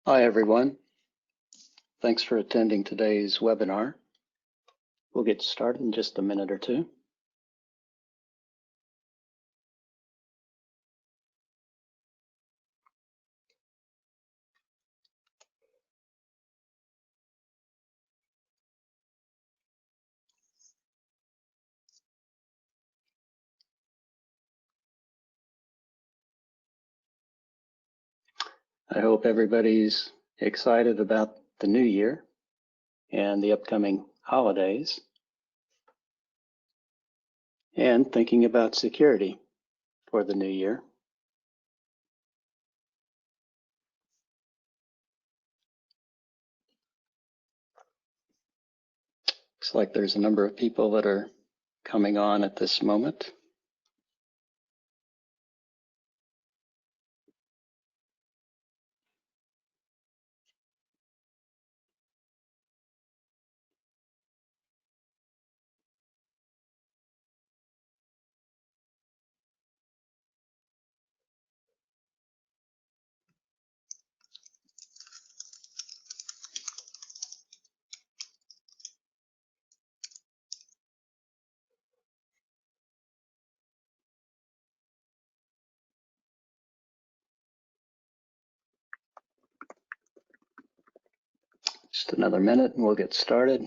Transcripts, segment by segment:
Hi, everyone. Thanks for attending today's webinar. We'll get started in just a minute or two. I hope everybody's excited about the new year and the upcoming holidays and thinking about security for the new year. Looks like there's a number of people that are coming on at this moment. Just another minute and we'll get started.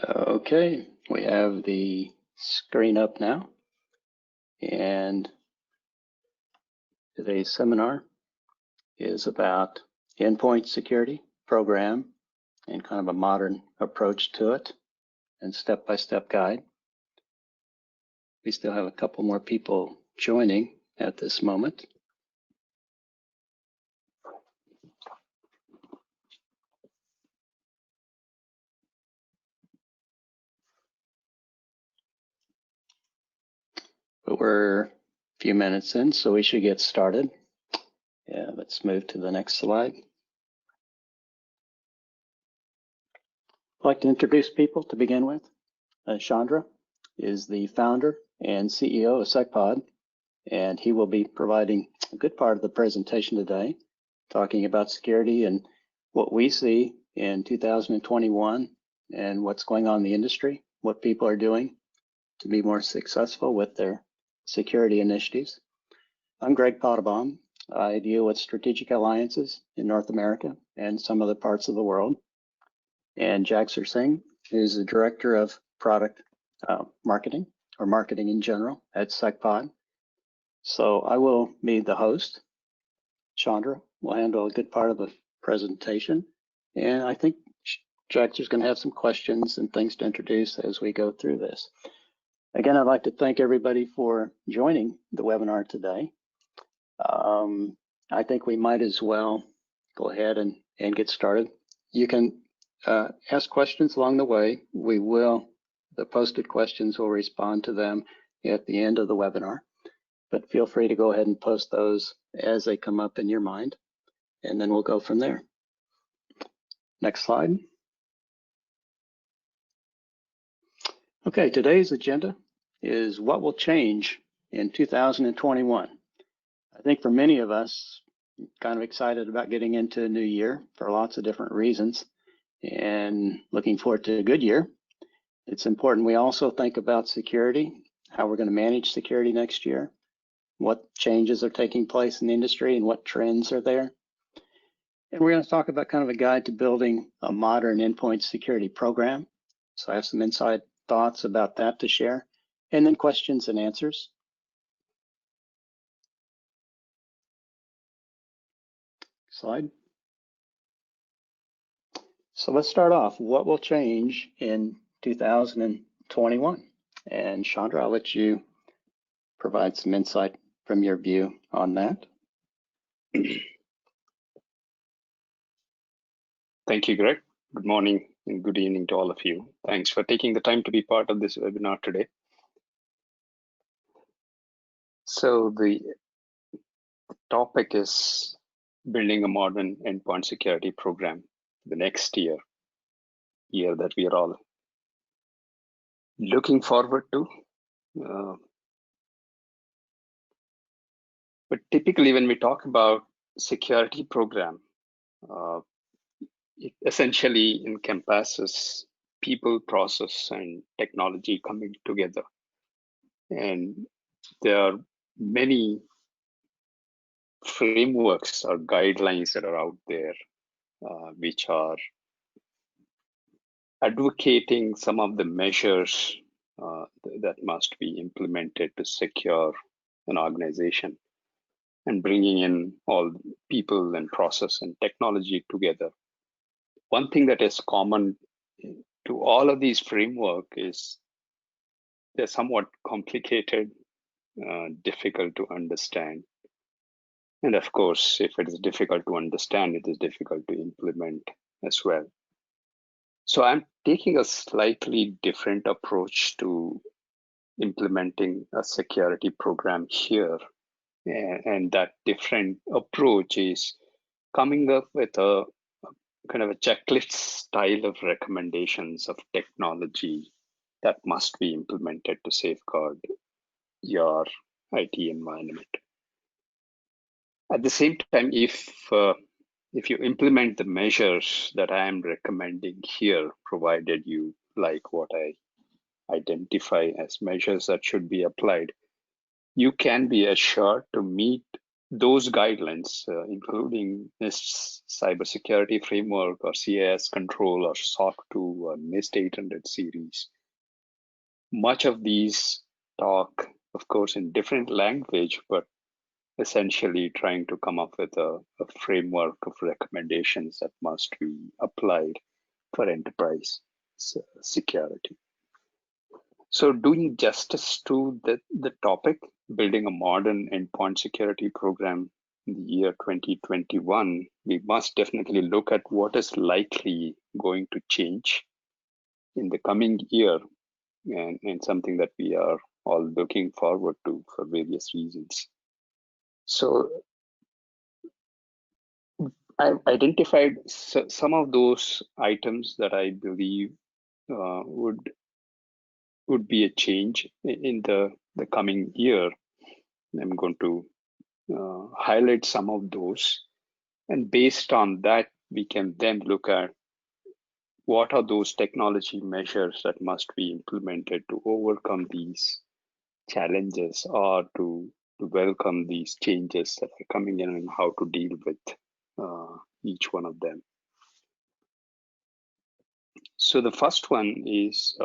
Okay, we have the screen up now, and today's seminar is about endpoint security program and kind of a modern approach to it and step-by-step guide. We still have a couple more people joining at this moment. But we're a few minutes in, so we should get started. Yeah, let's move to the next slide. I'd like to introduce people to begin with. Chandra is the founder and CEO of SecPod, and he will be providing a good part of the presentation today, talking about security and what we see in 2021 and what's going on in the industry, what people are doing to be more successful with their security initiatives. I'm Greg Pottebaum. I deal with strategic alliances in North America and some other parts of the world. And Jagsar Singh is the director of product marketing or marketing in general at SecPod. So I will be the host. Chandra will handle a good part of the presentation. And I think Jagsar's going to have some questions and things to introduce as we go through this. Again, I'd like to thank everybody for joining the webinar today. I think we might as well go ahead and get started. You can ask questions along the way. The posted questions will respond to them at the end of the webinar. but feel free to go ahead and post those as they come up in your mind, and then we'll go from there. Next slide. Okay, today's agenda is what will change in 2021. I think for many of us, kind of excited about getting into a new year for lots of different reasons and looking forward to a good year. It's important we also think about security, how we're going to manage security next year, what changes are taking place in the industry and what trends are there. And we're going to talk about kind of a guide to building a modern endpoint security program. So I have some inside thoughts about that to share, and then questions and answers. Slide. So let's start off. What will change in 2021? And Chandra, I'll let you provide some insight from your view on that. Thank you, Greg. Good morning and good evening to all of you. Thanks for taking the time to be part of this webinar today. So the topic is building a modern endpoint security program the next year that we are all looking forward to. But typically when we talk about security program, it essentially encompasses people, process, and technology coming together. And there are many frameworks or guidelines that are out there which are advocating some of the measures that must be implemented to secure an organization and bringing in all people and process and technology together. One thing that is common to all of these framework is they're somewhat complicated, difficult to understand. And of course, if it is difficult to understand, it is difficult to implement as well. So I'm taking a slightly different approach to implementing a security program here. And that different approach is coming up with a kind of a checklist style of recommendations of technology that must be implemented to safeguard your IT environment. At the same time, if you implement the measures that I am recommending here, provided you like what I identify as measures that should be applied, you can be assured to meet those guidelines, including this cybersecurity framework or CIS control or SOC 2 or NIST 800 series. Much of these talk, of course, in different language, but essentially trying to come up with a framework of recommendations that must be applied for enterprise security. So doing justice to the topic, building a modern endpoint security program in the year 2021, we must definitely look at what is likely going to change in the coming year and something that we are all looking forward to for various reasons. So I've identified some of those items that I believe would be a change in the coming year. I'm going to highlight some of those. And based on that, we can then look at what are those technology measures that must be implemented to overcome these challenges or to welcome these changes that are coming in and how to deal with each one of them. So the first one is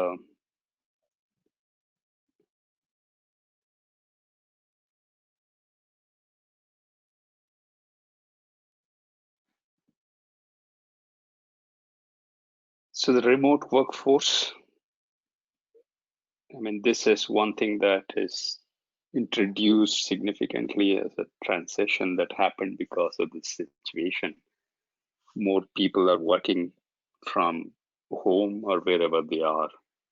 so the remote workforce. I mean, this is one thing that is introduced significantly as a transition that happened because of this situation. More people are working from home or wherever they are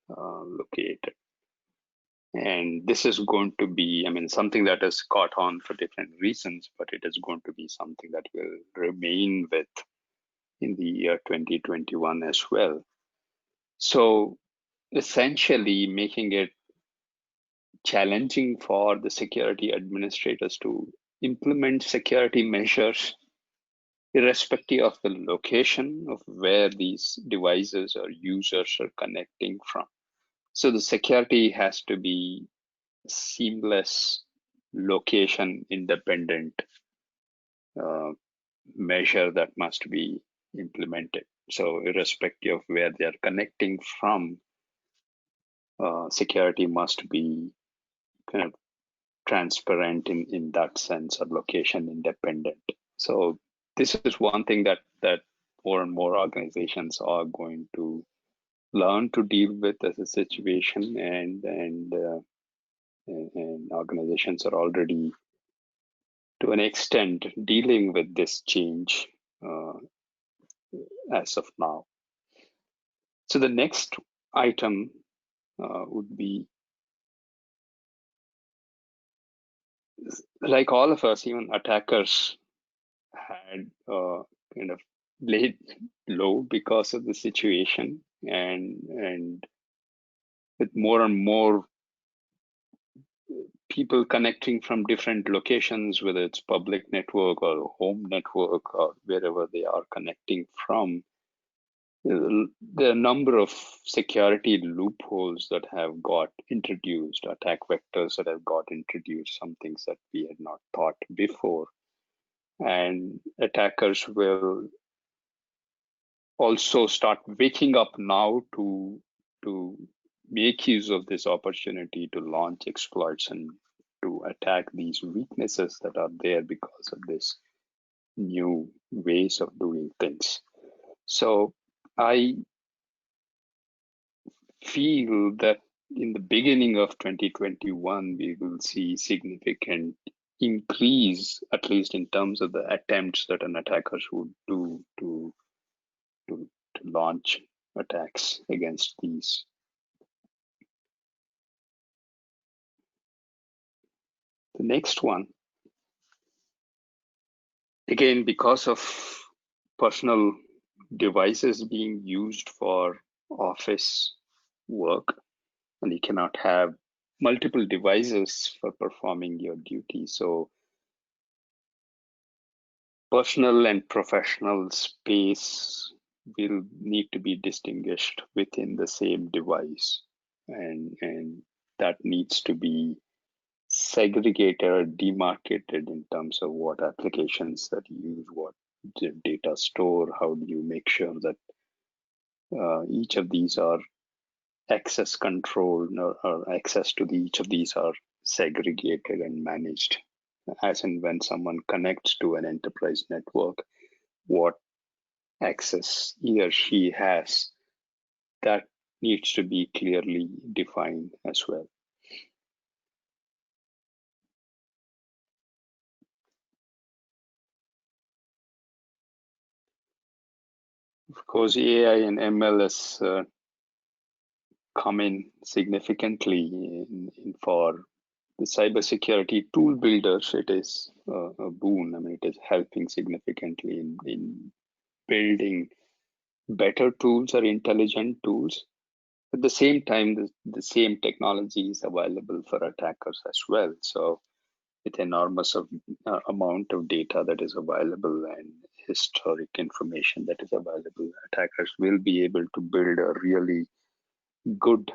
located. And this is going to be, I mean, something that has caught on for different reasons, but it is going to be something that will remain with in the year 2021 as well. So essentially making it challenging for the security administrators to implement security measures irrespective of the location of where these devices or users are connecting from. So the security has to be seamless, location independent measure that must be implemented. So irrespective of where they are connecting from, security must be kind of transparent in that sense, or location independent. So this is one thing that more and more organizations are going to learn to deal with as a situation, and organizations are already to an extent dealing with this change as of now. So the next item would be, like all of us, even attackers had kind of laid low because of the situation, and with more and more people connecting from different locations, whether it's public network or home network or wherever they are connecting from, there are a number of security loopholes that have got introduced, attack vectors that have got introduced, some things that we had not thought before. And attackers will also start waking up now to make use of this opportunity to launch exploits and to attack these weaknesses that are there because of this new ways of doing things. So I feel that in the beginning of 2021, we will see significant increase, at least in terms of the attempts that an attacker would do to launch attacks against these. The next one, again, because of personal devices being used for office work, and you cannot have multiple devices for performing your duty. So personal and professional space will need to be distinguished within the same device, and that needs to be segregated or demarcated in terms of what applications that you use, what data store, how do you make sure that each of these are access controlled, or access to each of these are segregated and managed. As and when someone connects to an enterprise network, what access he or she has, that needs to be clearly defined as well. Of course, AI and ML has come in significantly for the cybersecurity tool builders. It is a boon. I mean, it is helping significantly in building better tools or intelligent tools. At the same time, the same technology is available for attackers as well. So with enormous amount of data that is available and historic information that is available, attackers will be able to build a really good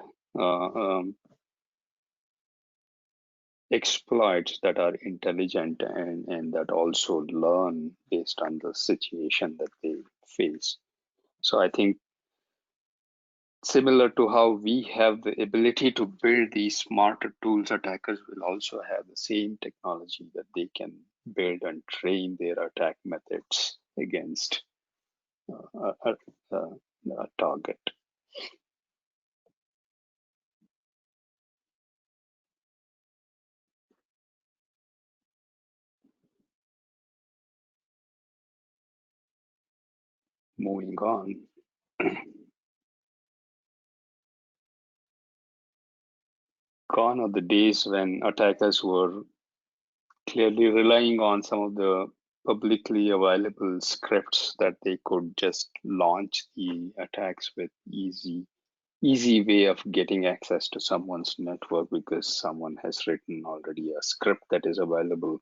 exploits that are intelligent and that also learn based on the situation that they face. So I think similar to how we have the ability to build these smarter tools, attackers will also have the same technology that they can build and train their attack methods against a target. Moving on. gone are the days when attackers were clearly relying on some of the publicly available scripts that they could just launch the attacks with easy way of getting access to someone's network because someone has written already a script that is available.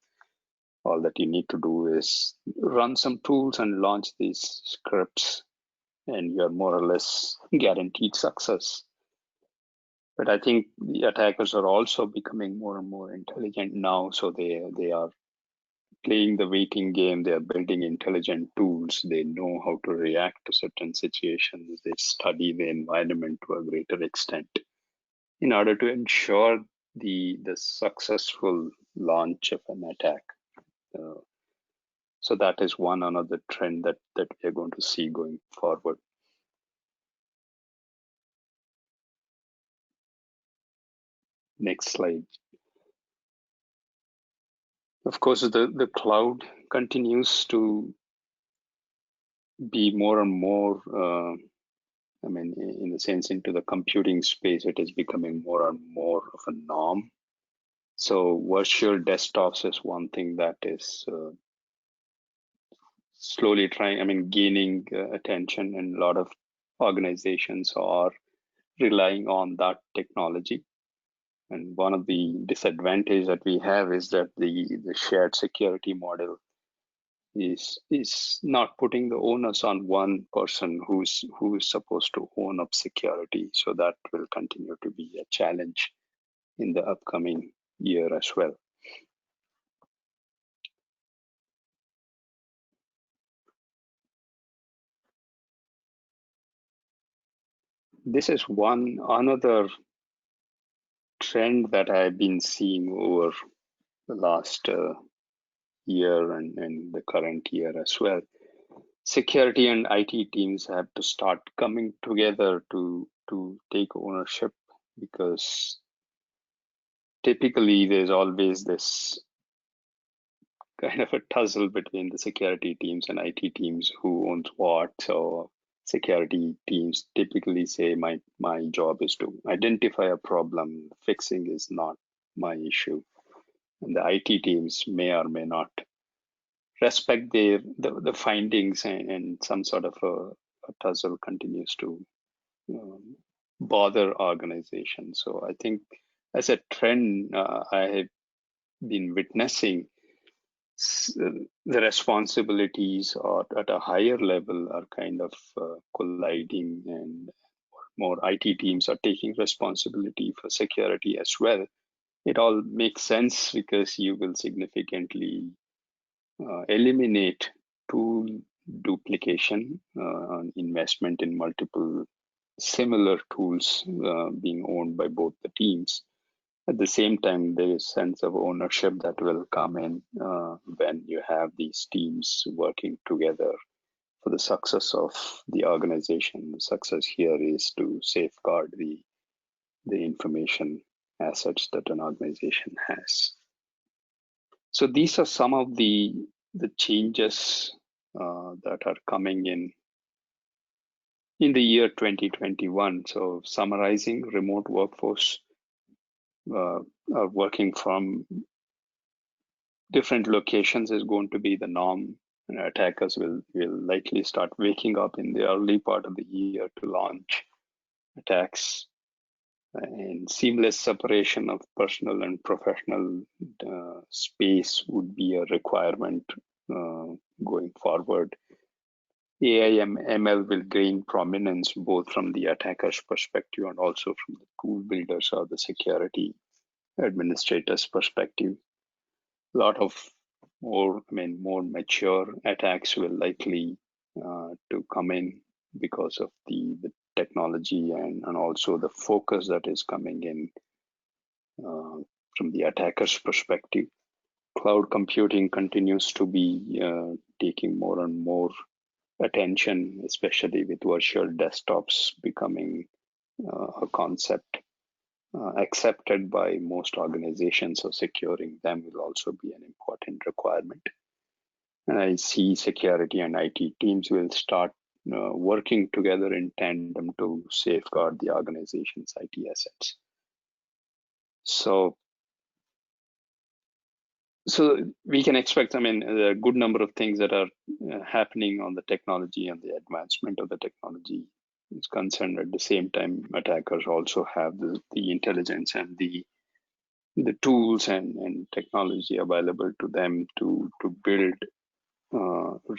All that you need to do is run some tools and launch these scripts, and you're more or less guaranteed success. But I think the attackers are also becoming more and more intelligent now, so they are playing the waiting game. They are building intelligent tools. They know how to react to certain situations. They study the environment to a greater extent in order to ensure the successful launch of an attack. So that is one another trend that we're going to see going forward. Next slide. Of course, the cloud continues to be more and more, in the sense into the computing space, it is becoming more and more of a norm. So virtual desktops is one thing that is slowly gaining attention, and a lot of organizations are relying on that technology. And one of the disadvantages that we have is that the shared security model is not putting the onus on one person who is supposed to own up security. So that will continue to be a challenge in the upcoming year as well. This is another trend that I've been seeing over the last year and the current year as well. Security and IT teams have to start coming together to take ownership, because typically there's always this kind of a tussle between the security teams and IT teams who owns what. So security teams typically say my job is to identify a problem, fixing is not my issue. And the IT teams may or may not respect the findings, and some sort of a tussle continues to bother organizations. So I think as a trend, I have been witnessing the responsibilities are at a higher level are kind of colliding, and more IT teams are taking responsibility for security as well. It all makes sense because you will significantly eliminate tool duplication, investment in multiple similar tools being owned by both the teams. At the same time, there is a sense of ownership that will come in when you have these teams working together for the success of the organization. The success here is to safeguard the information assets that an organization has. So these are some of the changes that are coming in the year 2021. So summarizing, remote workforce are working from different locations is going to be the norm. And attackers will likely start waking up in the early part of the year to launch attacks. And seamless separation of personal and professional space would be a requirement going forward. AI and ML will gain prominence both from the attacker's perspective and also from the tool builders or the security administrators' perspective. A lot of more mature attacks will likely to come in because of the technology and also the focus that is coming in from the attacker's perspective. Cloud computing continues to be taking more and more attention, especially with virtual desktops becoming a concept accepted by most organizations. So securing them will also be an important requirement. And I see security and IT teams will start working together in tandem to safeguard the organization's IT assets. So we can expect, I mean, a good number of things that are happening on the technology and the advancement of the technology is concerned. At the same time, attackers also have the intelligence and the tools and technology available to them to build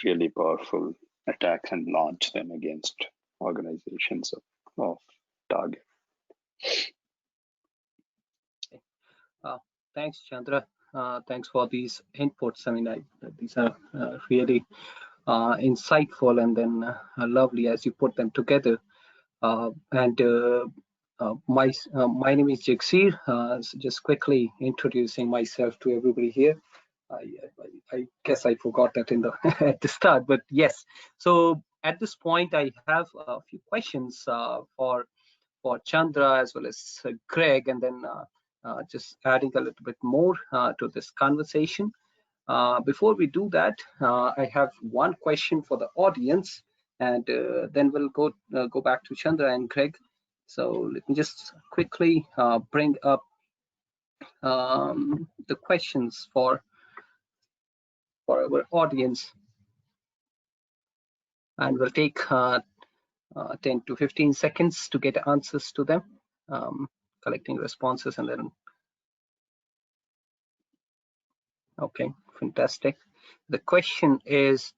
really powerful attacks and launch them against organizations of target. Thanks, Chandra. Thanks for these inputs. I mean, these are really insightful and then lovely as you put them together. My name is Jagsir. So just quickly introducing myself to everybody here. I guess I forgot that in the at the start, but yes. So at this point, I have a few questions for Chandra as well as Greg, and then just adding a little bit more to this conversation. Before we do that, I have one question for the audience, and then we'll go back to Chandra and Greg. So let me just quickly bring up the questions for our audience, and we'll take 10 to 15 seconds to get answers to them, collecting responses, and then okay, fantastic. The question is,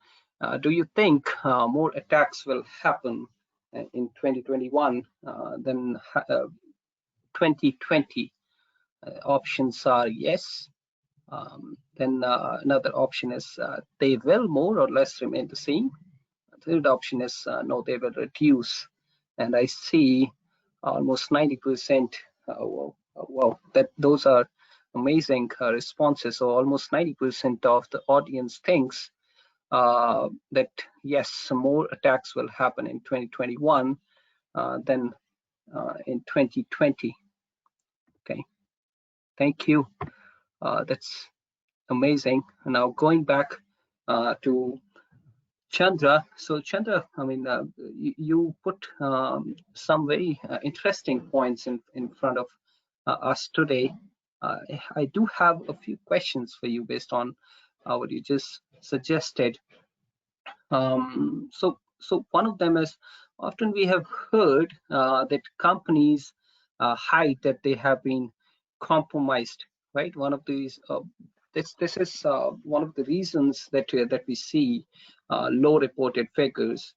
do you think more attacks will happen in 2021 than 2020? Options are yes. Then another option is they will more or less remain the same. Third option is no, they will reduce. And I see almost 90%. Wow, those are amazing responses. So almost 90% of the audience thinks that yes, more attacks will happen in 2021 than in 2020. Okay, thank you. That's amazing. Now going back to Chandra. So Chandra, I mean, you put some very interesting points in front of us today. I do have a few questions for you based on what you just suggested. So one of them is, often we have heard that companies hide that they have been compromised, right? One of these, this is one of the reasons that we see low reported figures.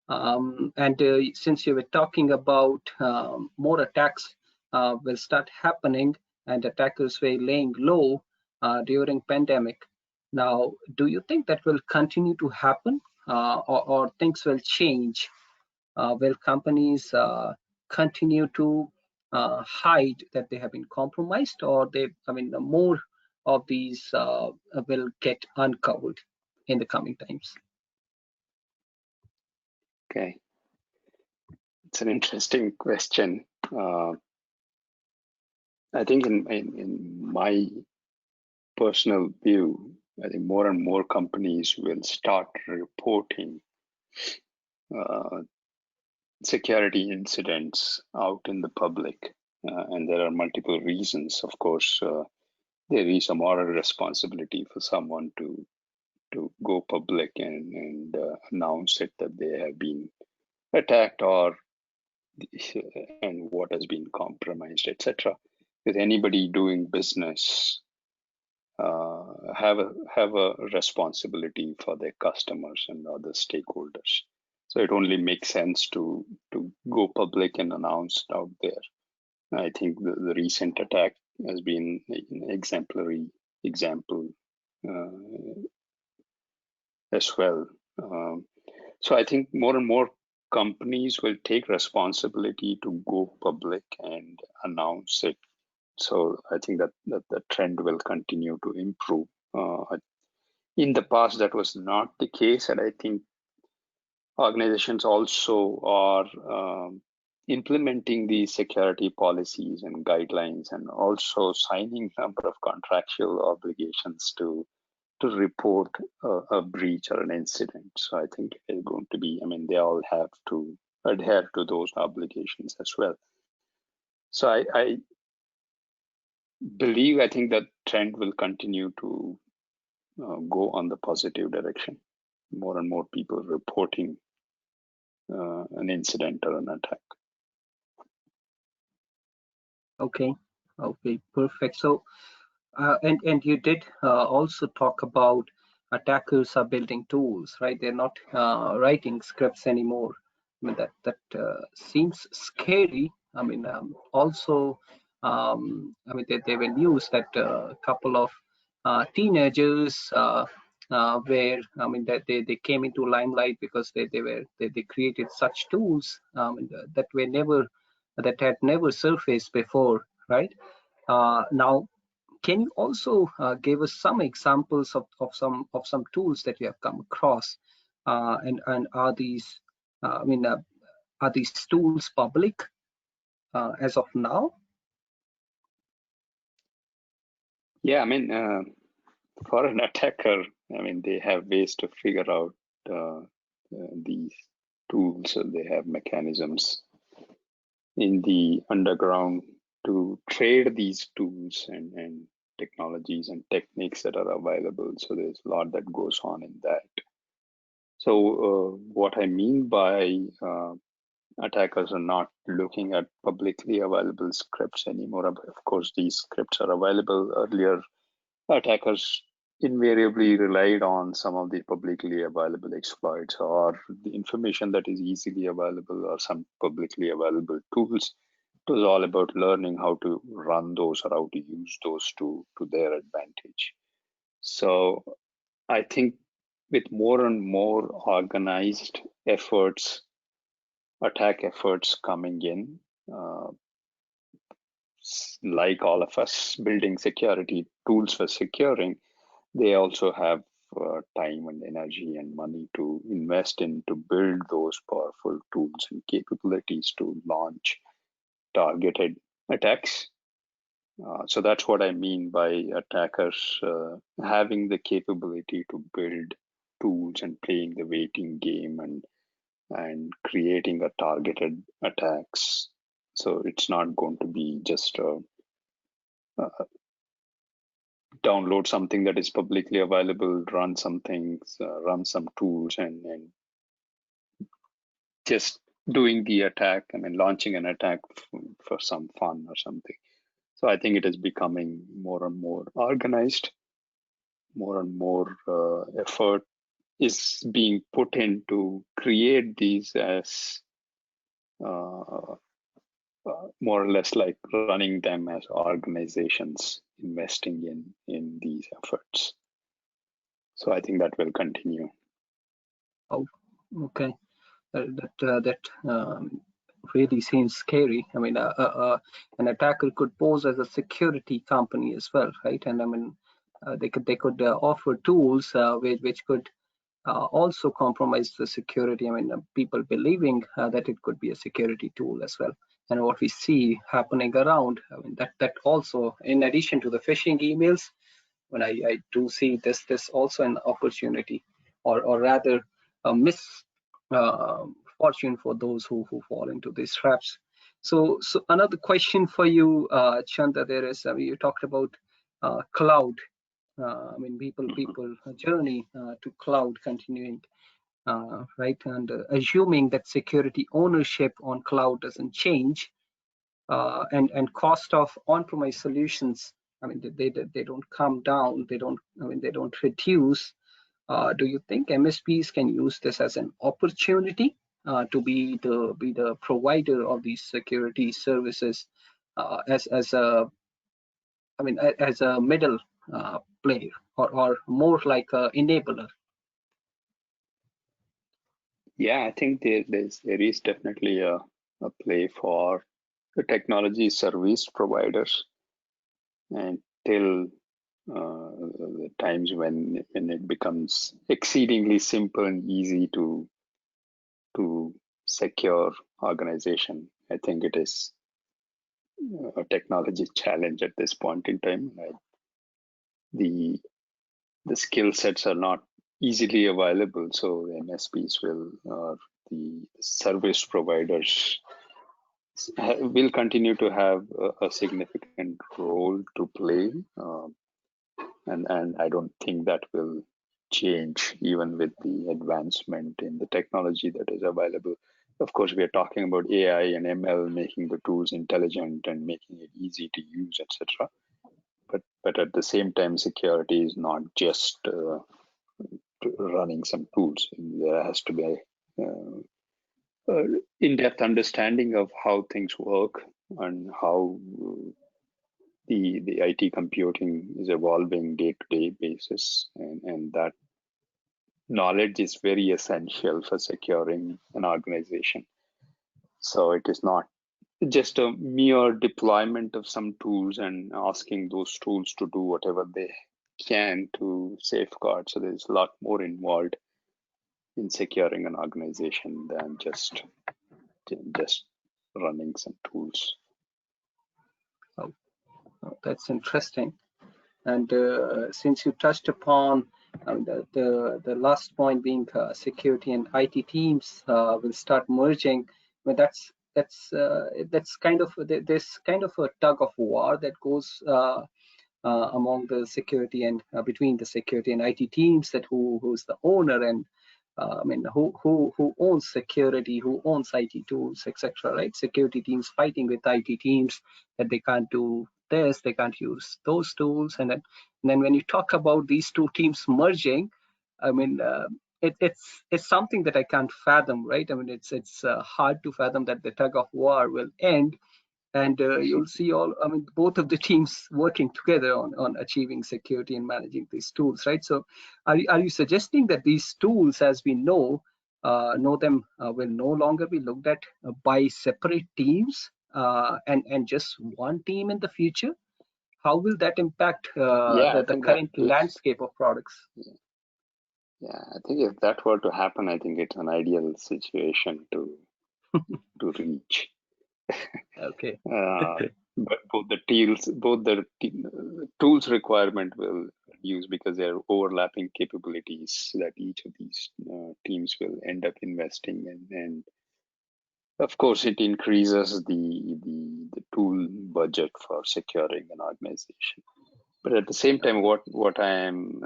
And since you were talking about more attacks will start happening and attackers were laying low during pandemic. Now, do you think that will continue to happen or things will change? Will companies continue to hide that they have been compromised, or more of these will get uncovered in the coming times? Okay, it's an interesting question. I think in my personal view, I think more and more companies will start reporting security incidents out in the public, and there are multiple reasons. Of course, there is a moral responsibility for someone to go public and announce it that they have been attacked or and what has been compromised, etc. With anybody doing business, have a responsibility for their customers and other stakeholders. So it only makes sense to go public and announce it out there. I think the recent attack has been an exemplary example as well. So I think more and more companies will take responsibility to go public and announce it. So I think that the trend will continue to improve. In the past, that was not the case, and I think organizations also are implementing these security policies and guidelines, and also signing a number of contractual obligations to report a breach or an incident. So I think it's going to be, I mean, they all have to adhere to those obligations as well. So believe, I think that trend will continue to go on the positive direction. More and more people reporting an incident or an attack. Okay, perfect. So, and you did also talk about attackers are building tools, right? They're not writing scripts anymore. I mean, that seems scary. I mean, also, I mean, they were news that a couple of teenagers where I mean that they came into limelight because they created such tools that were never that had never surfaced before, right? Now, can you also give us some examples of some tools that you have come across, and are these I mean are these tools public as of now? Yeah, I mean, for an attacker, I mean, they have ways to figure out these tools, so they have mechanisms in the underground to trade these tools and technologies and techniques that are available. So there's a lot that goes on in that. So what I mean by attackers are not looking at publicly available scripts anymore. Of course, these scripts are available. Earlier, attackers invariably relied on some of the publicly available exploits or the information that is easily available or some publicly available tools. It was all about learning how to run those or how to use those to their advantage. So I think with more and more organized efforts, attack efforts coming in, uh, like all of us building security tools for securing, they also have time and energy and money to invest in to build those powerful tools and capabilities to launch targeted attacks. So that's what I mean by attackers having the capability to build tools and playing the waiting game and creating a targeted attacks. So it's not going to be just download something that is publicly available, run some things, run some tools, and just doing the attack. I mean, launching an attack for some fun or something. So I think it is becoming more and more organized. More and more effort is being put in to create these as uh, more or less like running them as organizations investing in these efforts. So I think that will continue. Oh, okay. That really seems scary. I mean, an attacker could pose as a security company as well, right? And I mean, they could offer tools which could also compromise the security. I mean, people believing that it could be a security tool as well. And what we see happening around, I mean, that also, in addition to the phishing emails, when I do see this also an opportunity, or rather a misfortune for those who fall into these traps. So another question for you, Chanda, there is, I mean, you talked about cloud. I mean, people journey to cloud continuing, right? And assuming that security ownership on cloud doesn't change, and cost of on-premise solutions, I mean, they don't come down. They don't. I mean, they don't reduce. Do you think MSPs can use this as an opportunity to be the provider of these security services as a, I mean, as a middle player, or more like a enabler? Yeah, I think there is definitely a play for the technology service providers until the times when it becomes exceedingly simple and easy to secure organization. I think it is a technology challenge at this point in time. The skill sets are not easily available, so MSPs will, or the service providers will continue to have a significant role to play, and I don't think that will change even with the advancement in the technology that is available. Of course, we are talking about AI and ML making the tools intelligent and making it easy to use, etc. But at the same time, security is not just running some tools. There has to be in-depth understanding of how things work and how the IT computing is evolving day-to-day basis, and that knowledge is very essential for securing an organization. So it is not just a mere deployment of some tools and asking those tools to do whatever they can to safeguard. So there's a lot more involved in securing an organization than just running some tools. Oh, that's interesting. And since you touched upon the last point being security and IT teams will start merging, but that's kind of there's kind of a tug of war that goes among the security and between the security and IT teams, that who's the owner, and I mean who owns security, who owns IT tools, etc. Right? Security teams fighting with IT teams that they can't do this, they can't use those tools, and then when you talk about these two teams merging, I mean it's something that I can't fathom, right? I mean it's hard to fathom that the tug of war will end, and you'll see both of the teams working together on achieving security and managing these tools, right? So are you suggesting that these tools, as we know them, will no longer be looked at by separate teams and just one team in the future? How will that impact the current landscape of products? Yeah, I think if that were to happen, I think it's an ideal situation to reach. Okay. But both the tools requirement will use, because there are overlapping capabilities that each of these teams will end up investing in, and of course it increases the tool budget for securing an organization. But at the same time, what I am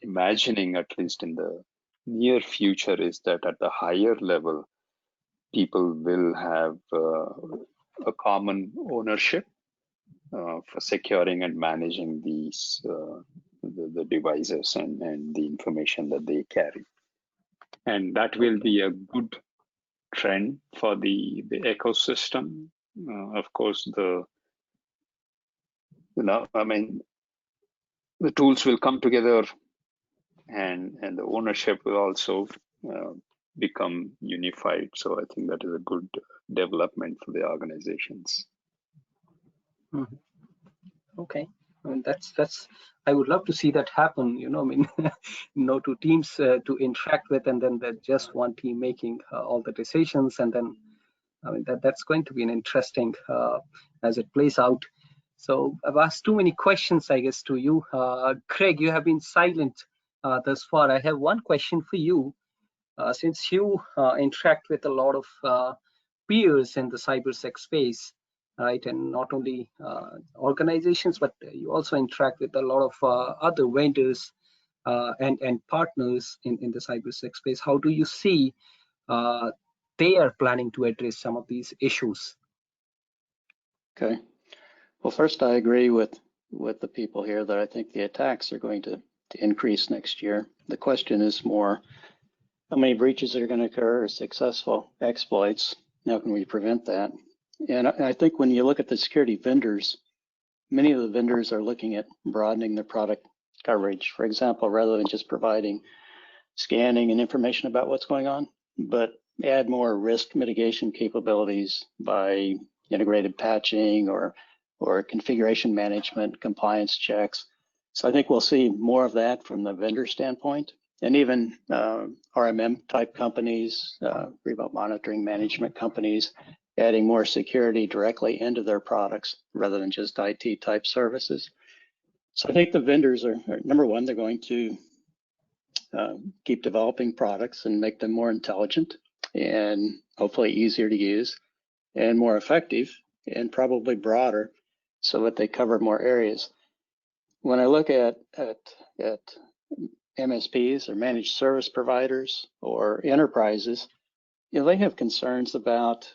imagining, at least in the near future, is that at the higher level, people will have a common ownership for securing and managing these the devices and the information that they carry, and that will be a good trend for the ecosystem. Of course, the tools will come together, and the ownership will also become unified. So I think that is a good development for the organizations. Mm-hmm. Okay, I mean that's I would love to see that happen. I mean, two teams to interact with, and then just one team making all the decisions, and then I mean that's going to be an interesting as it plays out. So I've asked too many questions, I guess, to you. Craig, you have been silent thus far. I have one question for you. Since you interact with a lot of peers in the cybersec space, right, and not only organizations, but you also interact with a lot of other vendors and partners in the cybersec space. How do you see they are planning to address some of these issues? Okay. Well, first, I agree with the people here that I think the attacks are going to increase next year. The question is more how many breaches are going to occur, or successful exploits. How can we prevent that? And I think when you look at the security vendors, many of the vendors are looking at broadening their product coverage. For example, rather than just providing scanning and information about what's going on, but add more risk mitigation capabilities by integrated patching or configuration management, compliance checks. So I think we'll see more of that from the vendor standpoint, and even RMM type companies, remote monitoring management companies, adding more security directly into their products rather than just IT type services. So I think the vendors are number one, they're going to keep developing products and make them more intelligent and hopefully easier to use. and more effective and probably broader so that they cover more areas. When I look at MSPs or managed service providers or enterprises, they have concerns about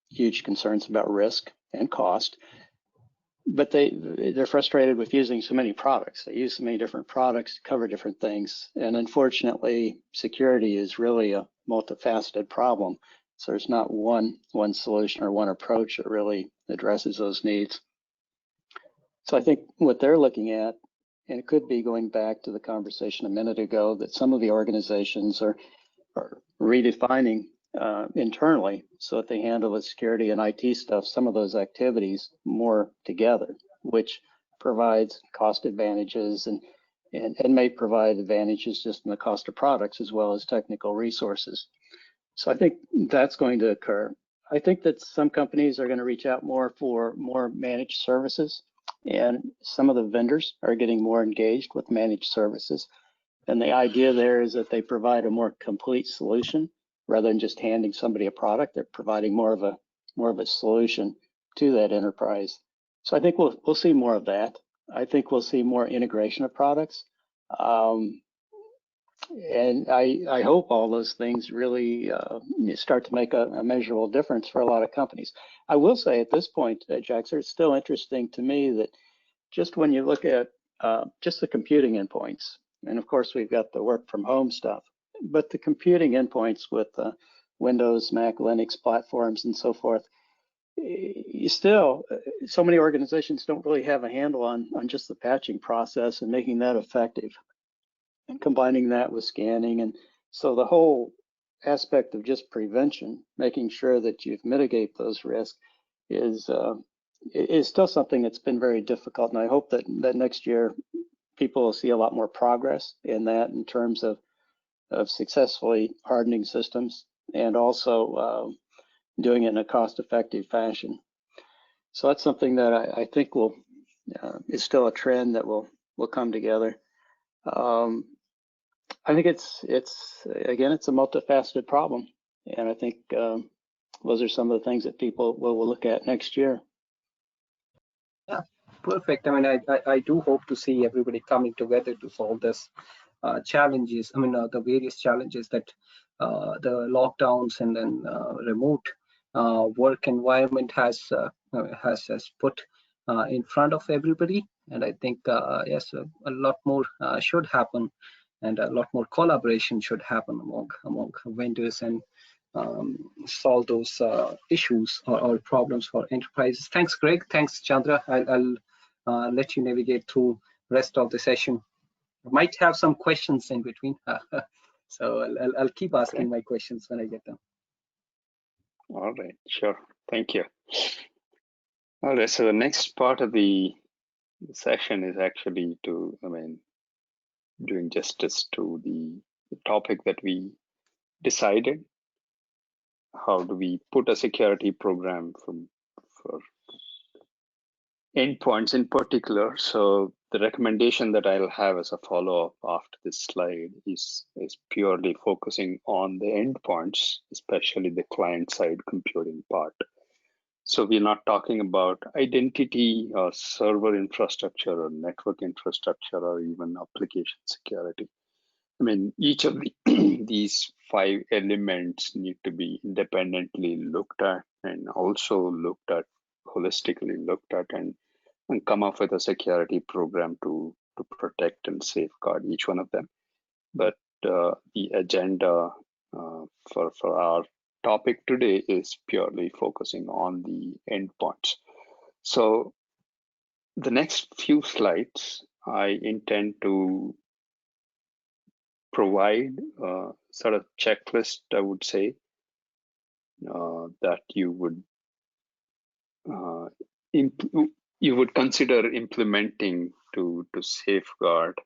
huge concerns about risk and cost, but they're frustrated with using so many products. They use so many different products to cover different things, and unfortunately, security is really a multifaceted problem. So there's not one solution or one approach that really addresses those needs. So I think what they're looking at, and it could be going back to the conversation a minute ago, that some of the organizations are redefining internally so that they handle the security and IT stuff, some of those activities more together, which provides cost advantages and may provide advantages just in the cost of products as well as technical resources. So I think that's going to occur. I think that some companies are going to reach out more for more managed services, and some of the vendors are getting more engaged with managed services. And the idea there is that they provide a more complete solution rather than just handing somebody a product. They're providing more of a solution to that enterprise. So I think we'll see more of that. I think we'll see more integration of products. And I hope all those things really start to make a measurable difference for a lot of companies. I will say at this point, Jax, it's still interesting to me that just when you look at just the computing endpoints, and of course we've got the work from home stuff, but the computing endpoints with Windows, Mac, Linux platforms and so forth, you still, so many organizations don't really have a handle on just the patching process and making that effective and combining that with scanning. And so the whole aspect of just prevention, making sure that you mitigate those risks is still something that's been very difficult. And I hope that next year people will see a lot more progress in that in terms of successfully hardening systems and also doing it in a cost-effective fashion. So that's something that I think is still a trend that will come together. I think it's a multifaceted problem, and I think those are some of the things that people will look at next year. Yeah, perfect. I mean, I do hope to see everybody coming together to solve this challenges. I mean, the various challenges that the lockdowns and then remote work environment has put in front of everybody. And I think yes, a lot more should happen, and a lot more collaboration should happen among vendors and solve those issues or problems for enterprises. Thanks, Greg. Thanks, Chandra. I'll let you navigate through rest of the session. I might have some questions in between, so I'll keep asking my questions when I get them. All right, sure. Thank you. All right, so the next part of the session is actually doing justice to the topic that we decided. How do we put a security program for endpoints in particular? So the recommendation that I'll have as a follow-up after this slide is purely focusing on the endpoints, especially the client-side computing part. So we're not talking about identity or server infrastructure or network infrastructure or even application security. I mean, each of these 5 elements need to be independently looked at and also holistically looked at and come up with a security program to protect and safeguard each one of them. But the agenda for our topic today is purely focusing on the endpoints. So the next few slides, I intend to provide a sort of checklist, I would say, that you would consider implementing to safeguard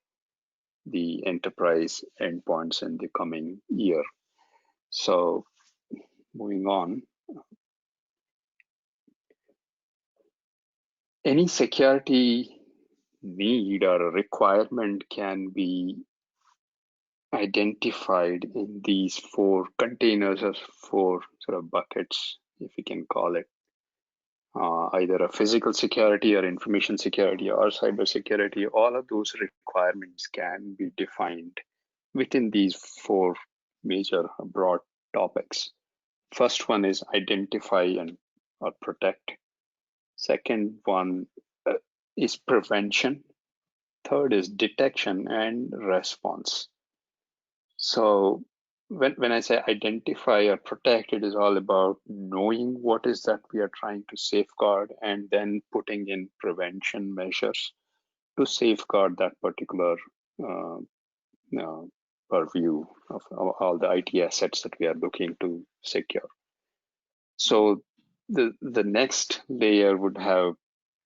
the enterprise endpoints in the coming year. So moving on. Any security need or a requirement can be identified in these four containers as four sort of buckets, if we can call it. Either a physical security or information security or cybersecurity, all of those requirements can be defined within these four major broad topics. First one is identify and or protect. Second one is prevention. Third is detection and response. So when I say identify or protect, it is all about knowing what is that we are trying to safeguard and then putting in prevention measures to safeguard that particular purview of all the IT assets that we are looking to secure. So the next layer would have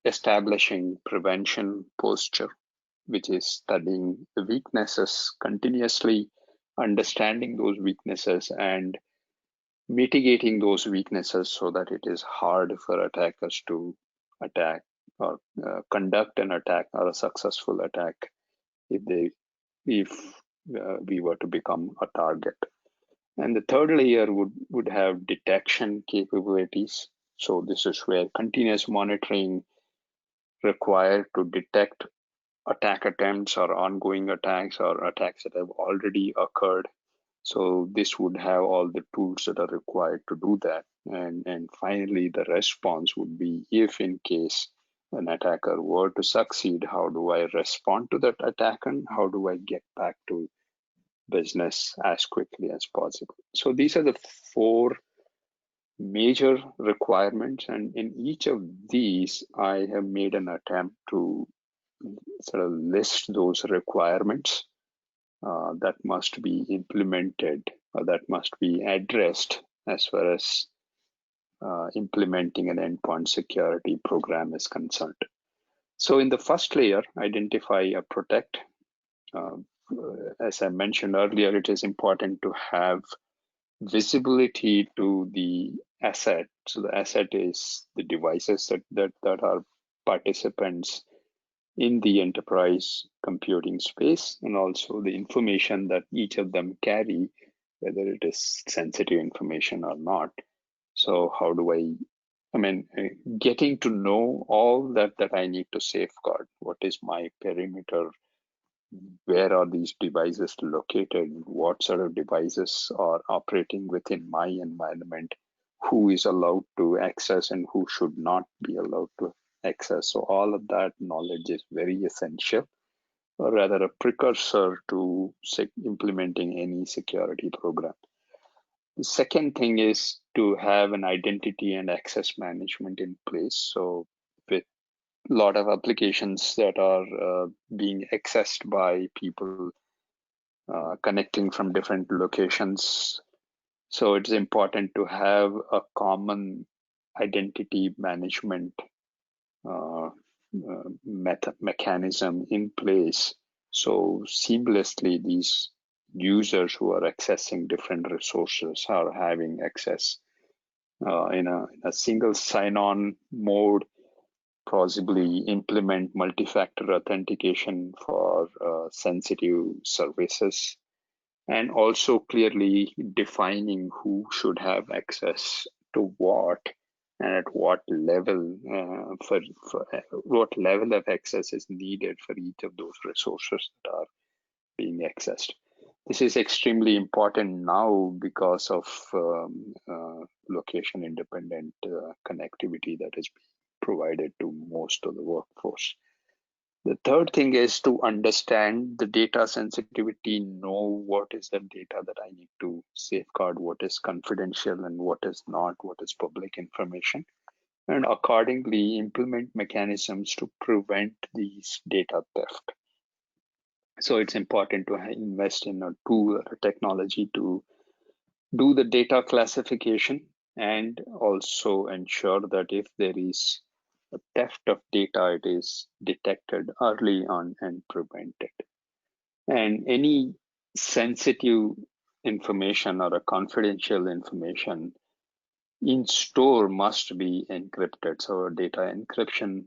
establishing prevention posture, which is studying the weaknesses continuously, understanding those weaknesses and mitigating those weaknesses so that it is hard for attackers to attack or conduct an attack or a successful attack if we were to become a target. And the third layer would have detection capabilities. So this is where continuous monitoring required to detect attack attempts or ongoing attacks or attacks that have already occurred. So this would have all the tools that are required to do that. And finally, the response would be if in case an attacker were to succeed, how do I respond to that attack and how do I get back to business as quickly as possible? So these are the four major requirements, and in each of these, I have made an attempt to sort of list those requirements that must be implemented or that must be addressed as far as implementing an endpoint security program is concerned. So in the first layer, identify or protect. As I mentioned earlier, it is important to have visibility to the asset. So the asset is the devices that are participants in the enterprise computing space, and also the information that each of them carry, whether it is sensitive information or not. So how do I mean, getting to know all that I need to safeguard. What is my perimeter? Where are these devices located? What sort of devices are operating within my environment? Who is allowed to access and who should not be allowed to access? So all of that knowledge is very essential, or rather a precursor to implementing any security program. The second thing is to have an identity and access management in place. So with a lot of applications that are being accessed by people connecting from different locations. So it's important to have a common identity management mechanism in place. So seamlessly, these users who are accessing different resources are having access in a single sign-on mode, possibly implement multi-factor authentication for sensitive services, and also clearly defining who should have access to what and at what level for what level of access is needed for each of those resources that are being accessed. This is extremely important now because of location independent connectivity that is being provided to most of the workforce. The third thing is to understand the data sensitivity, know what is the data that I need to safeguard, what is confidential and what is not, what is public information, and accordingly implement mechanisms to prevent these data theft. So it's important to invest in a tool or a technology to do the data classification and also ensure that if there is a theft of data, it is detected early on and prevented. And any sensitive information or a confidential information in store must be encrypted. So a data encryption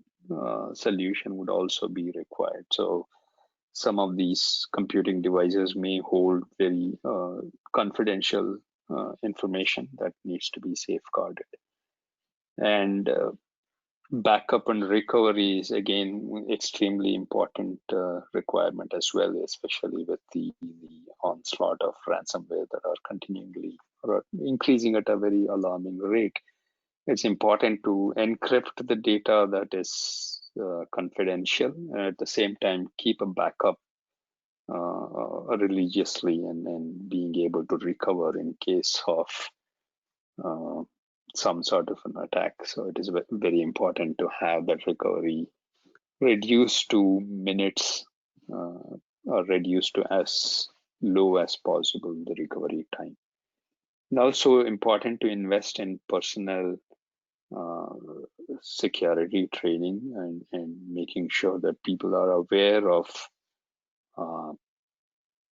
solution would also be required. So some of these computing devices may hold very confidential information that needs to be safeguarded. And backup and recovery is again extremely important requirement as well, especially with the onslaught of ransomware that are continually or increasing at a very alarming rate. It's important to encrypt the data that is confidential, and at the same time keep a backup religiously, and being able to recover in case of some sort of an attack. So it is very important to have that recovery reduced to minutes or reduced to as low as possible, the recovery time. And also important to invest in personnel security training and making sure that people are aware of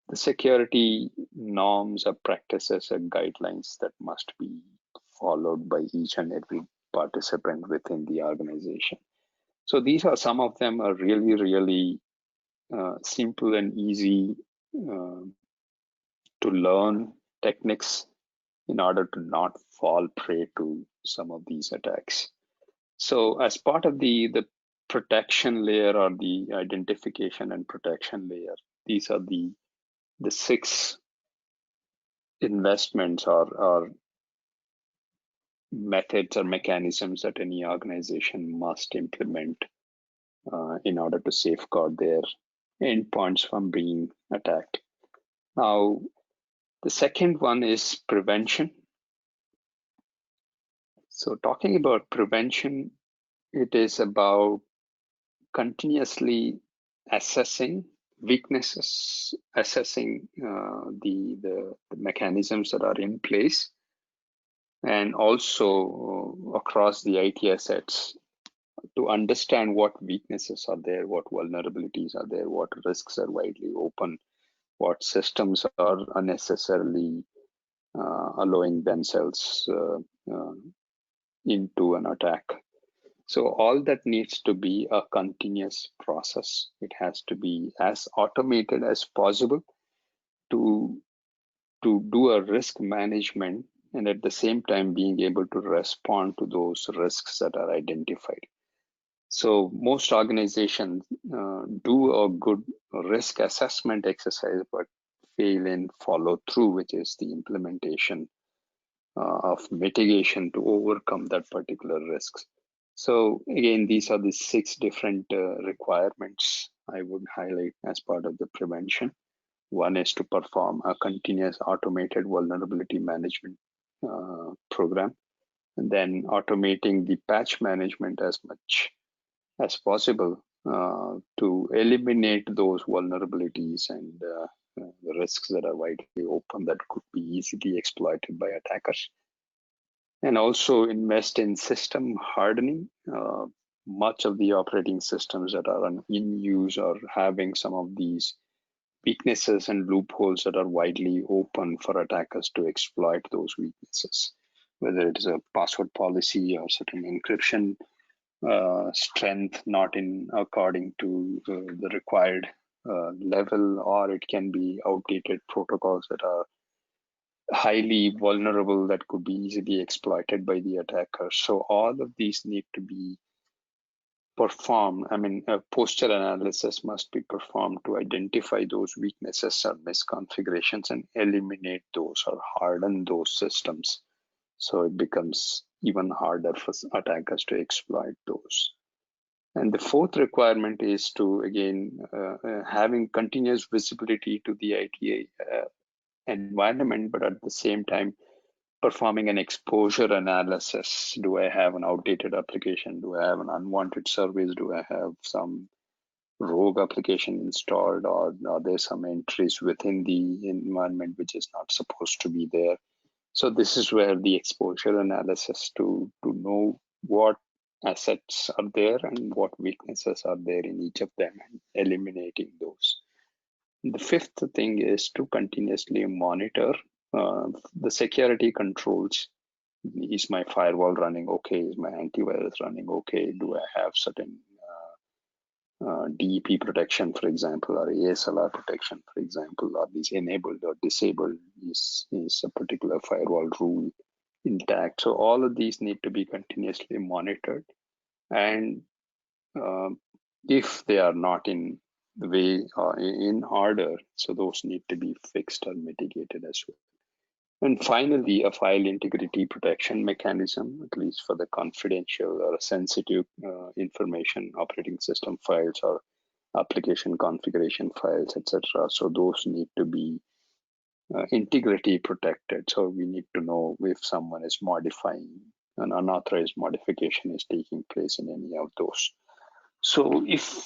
the security norms or practices and guidelines that must be followed by each and every participant within the organization. So these are some of them are really, really simple and easy to learn techniques in order to not fall prey to some of these attacks. So as part of the protection layer or the identification and protection layer, these are the 6 investments or methods or mechanisms that any organization must implement in order to safeguard their endpoints from being attacked. Now, the second one is prevention. So talking about prevention, it is about continuously assessing weaknesses, assessing the mechanisms that are in place, and also across the IT assets to understand what weaknesses are there, what vulnerabilities are there, what risks are widely open, what systems are unnecessarily allowing themselves into an attack. So all that needs to be a continuous process. It has to be as automated as possible to do a risk management, and at the same time being able to respond to those risks that are identified. So most organizations do a good risk assessment exercise, but fail in follow through, which is the implementation of mitigation to overcome that particular risks. So again, these are the 6 different requirements I would highlight as part of the prevention. One is to perform a continuous automated vulnerability management program, and then automating the patch management as much as possible to eliminate those vulnerabilities and the risks that are widely open that could be easily exploited by attackers. And also invest in system hardening. Much of the operating systems that are in use are having some of these weaknesses and loopholes that are widely open for attackers to exploit those weaknesses, whether it is a password policy or certain encryption strength not in according to the required level, or it can be outdated protocols that are highly vulnerable that could be easily exploited by the attacker. So all of these need to be performed. I mean, a posture analysis must be performed to identify those weaknesses or misconfigurations and eliminate those or harden those systems. So it becomes even harder for attackers to exploit those. And the 4th requirement is to, again, having continuous visibility to the IT environment, but at the same time, performing an exposure analysis. Do I have an outdated application? Do I have an unwanted service? Do I have some rogue application installed, or are there some entries within the environment which is not supposed to be there? So this is where the exposure analysis to know what assets are there and what weaknesses are there in each of them, and eliminating those. The 5th thing is to continuously monitor the security controls. Is my firewall running okay? Is my antivirus running okay? Do I have certain DEP protection, for example, or ASLR protection, for example, are these enabled or disabled? Is a particular firewall rule intact? So all of these need to be continuously monitored, and if they are not in the way or in order, so those need to be fixed or mitigated as well. And finally, a file integrity protection mechanism, at least for the confidential or sensitive information, operating system files or application configuration files, etc. So those need to be integrity protected. So we need to know if someone is modifying, an unauthorized modification is taking place in any of those. So if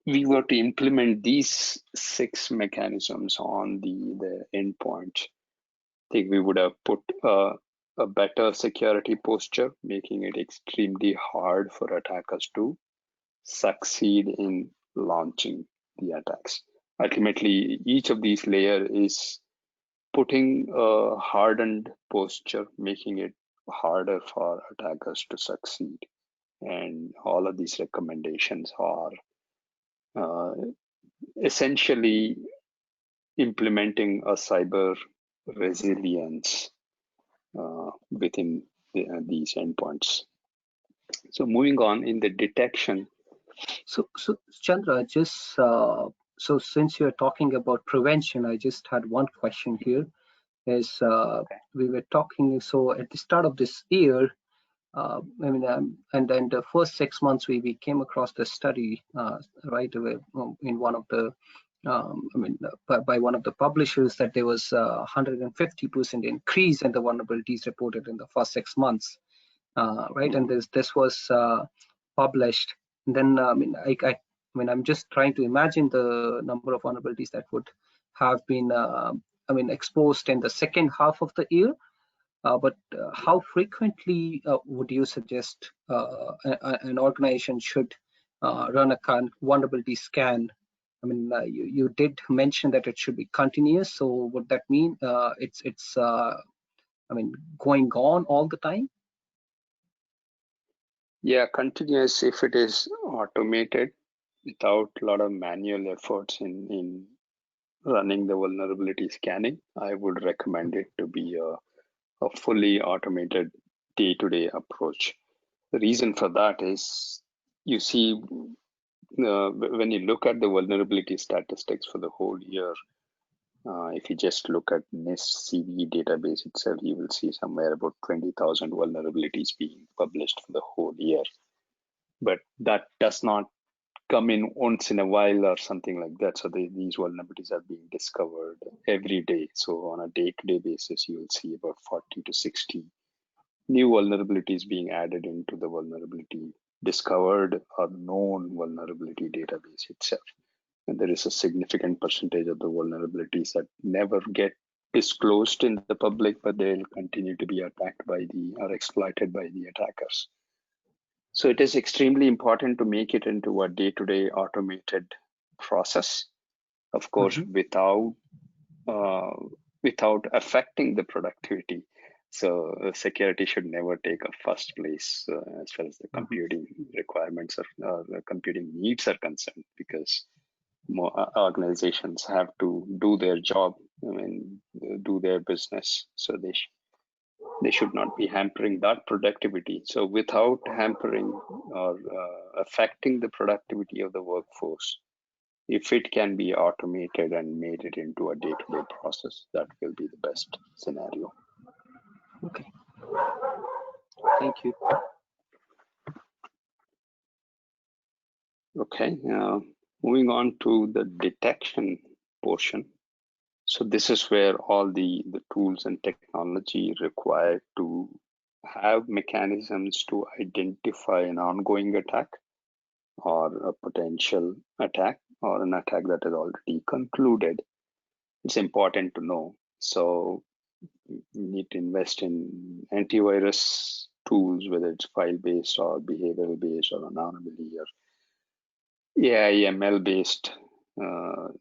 we were to implement these 6 mechanisms on the endpoint, I think we would have put a better security posture, making it extremely hard for attackers to succeed in launching the attacks. Ultimately, each of these layers is putting a hardened posture, making it harder for attackers to succeed. And all of these recommendations are essentially implementing a cyber resilience within these endpoints. So moving on in the detection. So Chandra, just so since you're talking about prevention, I just had one question here. Is we were talking, so at the start of this year, and then the first 6 months we came across the study right away in one of the by one of the publishers, that there was 150% increase in the vulnerabilities reported in the first 6 months, right? And this was published. And then I'm just trying to imagine the number of vulnerabilities that would have been exposed in the second half of the year. But how frequently would you suggest an organization should run a vulnerability scan? I mean, you did mention that it should be continuous. So would that mean it's going on all the time? Yeah, continuous if it is automated without a lot of manual efforts in running the vulnerability scanning. I would recommend it to be a fully automated day-to-day approach. The reason for that is, you see, when you look at the vulnerability statistics for the whole year, if you just look at NIST CVE database itself, you will see somewhere about 20,000 vulnerabilities being published for the whole year. But that does not come in once in a while or something like that. So these vulnerabilities are being discovered every day. So on a day-to-day basis, you will see about 40 to 60 new vulnerabilities being added into the vulnerability discovered or known vulnerability database itself. And there is a significant percentage of the vulnerabilities that never get disclosed in the public, but they'll continue to be attacked by or exploited by the attackers. So it is extremely important to make it into a day-to-day automated process, of course, without affecting the productivity. So security should never take a first place as far as the computing requirements or computing needs are concerned, because more organizations have to do their job, do their business. So they should not be hampering that productivity. So without hampering or affecting the productivity of the workforce, if it can be automated and made it into a day-to-day process, that will be the best scenario. Okay. Thank you. Okay, moving on to the detection portion. So this is where all the tools and technology required to have mechanisms to identify an ongoing attack or a potential attack or an attack that is already concluded. It's important to know. So we need to invest in antivirus tools, whether it's file-based or behavioral-based or anomaly or AI/ML-based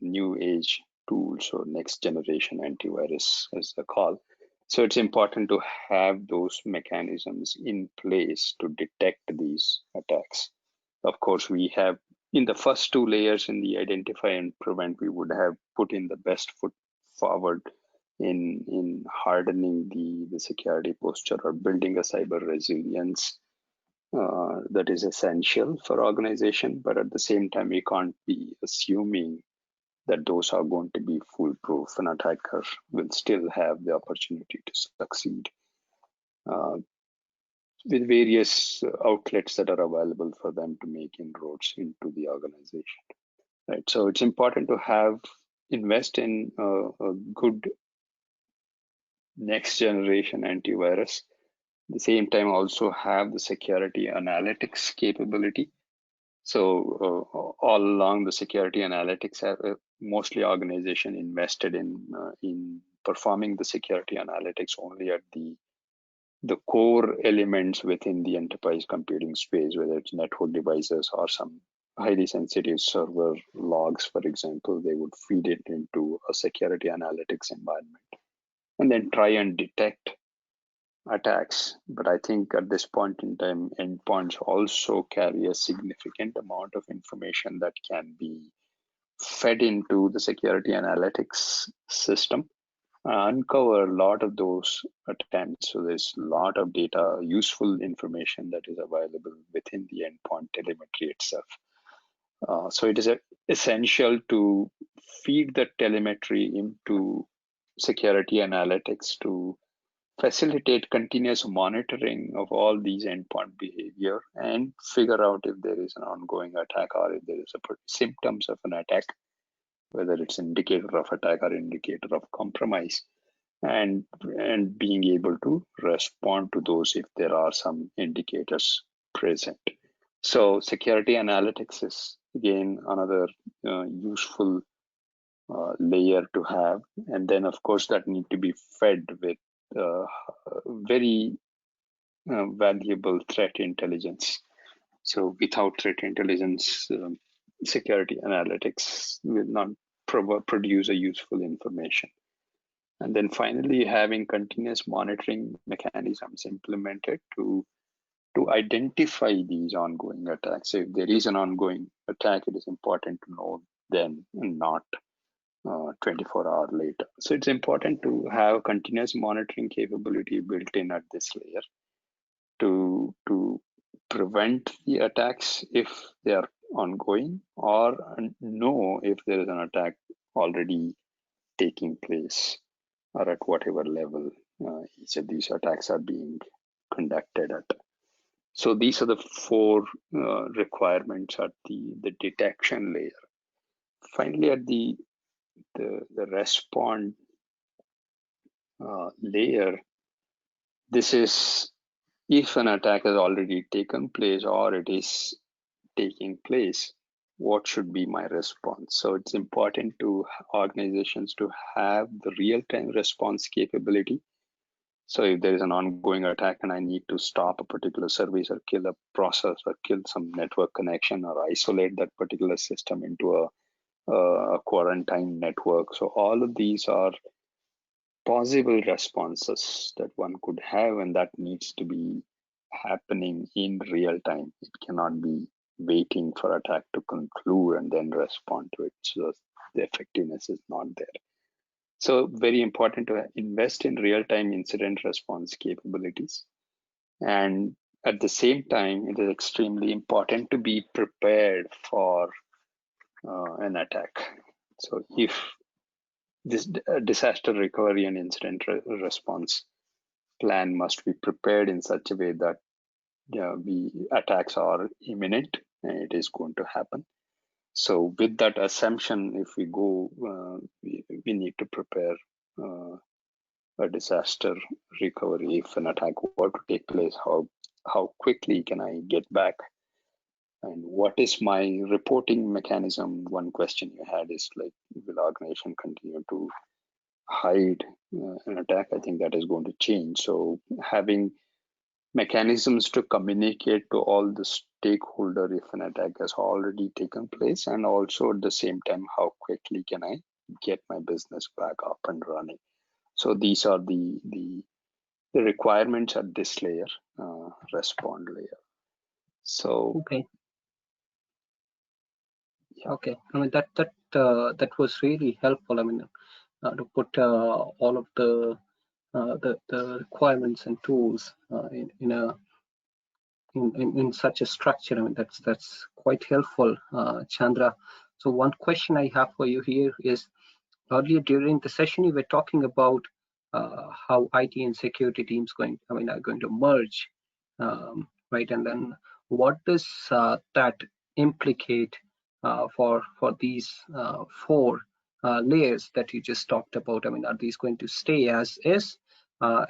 new age tools or next generation antivirus as they call. So it's important to have those mechanisms in place to detect these attacks. Of course, we have in the first two layers, in the identify and prevent, we would have put in the best foot forward in hardening the security posture or building a cyber resilience that is essential for organization. But at the same time, we can't be assuming that those are going to be foolproof. An attacker will still have the opportunity to succeed with various outlets that are available for them to make inroads into the organization. Right. So it's important to invest in a good next generation antivirus. At the same time, also have the security analytics capability. So all along the security analytics, mostly organization invested in performing the security analytics only at the core elements within the enterprise computing space, whether it's network devices or some highly sensitive server logs, for example. They would feed it into a security analytics environment and then try and detect attacks. But I think at this point in time, endpoints also carry a significant amount of information that can be fed into the security analytics system, uncover a lot of those attempts. So there's a lot of data, useful information that is available within the endpoint telemetry itself. So it is essential to feed the telemetry into security analytics to facilitate continuous monitoring of all these endpoint behavior and figure out if there is an ongoing attack or if there is symptoms of an attack, whether it's indicator of attack or indicator of compromise, and being able to respond to those if there are some indicators present. So security analytics is again another useful layer to have, and then of course that need to be fed with very valuable threat intelligence. So without threat intelligence, security analytics will not produce a useful information. And then finally, having continuous monitoring mechanisms implemented to identify these ongoing attacks. So if there is an ongoing attack, it is important to know then and not 24 hours later. So it's important to have continuous monitoring capability built in at this layer to prevent the attacks if they are ongoing, or know if there is an attack already taking place, or at whatever level each of these attacks are being conducted at. So these are the four requirements at the detection layer. Finally, at the respond layer, this is if an attack has already taken place or it is taking place, what should be my response? So it's important to organizations to have the real-time response capability. So if there is an ongoing attack and I need to stop a particular service or kill a process or kill some network connection or isolate that particular system into a quarantine network. So all of these are possible responses that one could have, and that needs to be happening in real time. It cannot be waiting for attack to conclude and then respond to it. So the effectiveness is not there. So very important to invest in real-time incident response capabilities. And at the same time, it is extremely important to be prepared for an attack. So if this disaster recovery and incident response plan must be prepared in such a way that attacks are imminent and it is going to happen. So with that assumption, if we go, we need to prepare a disaster recovery. If an attack were to take place, how quickly can I get back? And what is my reporting mechanism? One question you had is like, will organization continue to hide an attack? I think that is going to change. So having mechanisms to communicate to all the stakeholder if an attack has already taken place, and also at the same time, how quickly can I get my business back up and running? So these are the requirements at this layer, respond layer. So okay. Okay, I mean that was really helpful. I mean, to put all of the requirements and tools in such a structure. I mean, that's quite helpful, Chandra. So one question I have for you here is, earlier during the session you were talking about how IT and security teams are going to merge, right? And then what does that implicate for these four layers that you just talked about? I mean, are these going to stay as is, or